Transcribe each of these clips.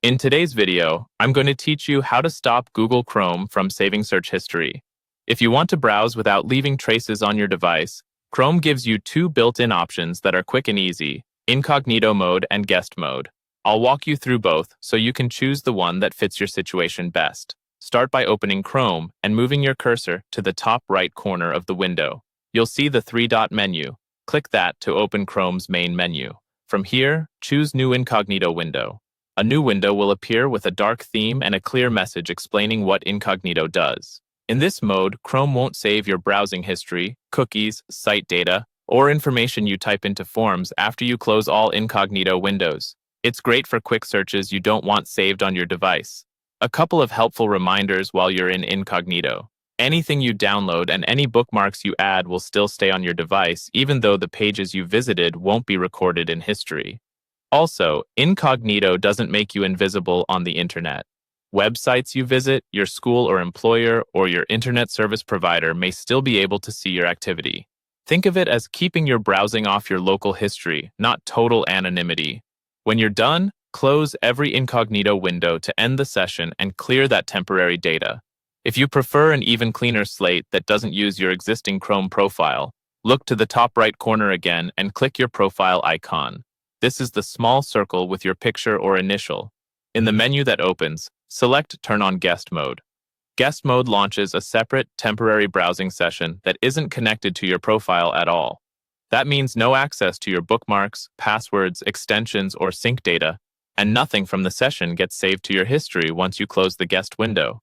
In today's video, I'm going to teach you how to stop Google Chrome from saving search history. If you want to browse without leaving traces on your device, Chrome gives you two built-in options that are quick and easy: incognito mode and guest mode. I'll walk you through both so you can choose the one that fits your situation best. Start by opening Chrome and moving your cursor to the top right corner of the window. You'll see the three-dot menu. Click that to open Chrome's main menu. From here, choose New Incognito Window. A new window will appear with a dark theme and a clear message explaining what incognito does. In this mode, Chrome won't save your browsing history, cookies, site data, or information you type into forms after you close all incognito windows. It's great for quick searches you don't want saved on your device. A couple of helpful reminders while you're in incognito. Anything you download and any bookmarks you add will still stay on your device, even though the pages you visited won't be recorded in history. Also, incognito doesn't make you invisible on the internet. Websites you visit, your school or employer, or your internet service provider may still be able to see your activity. Think of it as keeping your browsing off your local history, not total anonymity. When you're done, close every incognito window to end the session and clear that temporary data. If you prefer an even cleaner slate that doesn't use your existing Chrome profile, look to the top right corner again and click your profile icon. This is the small circle with your picture or initial. In the menu that opens, select Turn on Guest Mode. Guest Mode launches a separate, temporary browsing session that isn't connected to your profile at all. That means no access to your bookmarks, passwords, extensions, or sync data, and nothing from the session gets saved to your history once you close the guest window.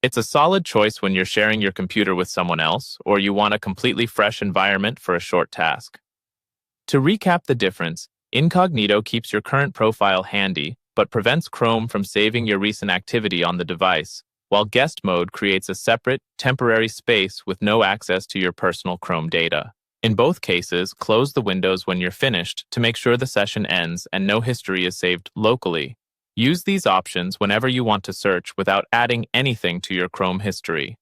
It's a solid choice when you're sharing your computer with someone else, or you want a completely fresh environment for a short task. To recap the difference, incognito keeps your current profile handy, but prevents Chrome from saving your recent activity on the device, while guest mode creates a separate, temporary space with no access to your personal Chrome data. In both cases, close the windows when you're finished to make sure the session ends and no history is saved locally. Use these options whenever you want to search without adding anything to your Chrome history.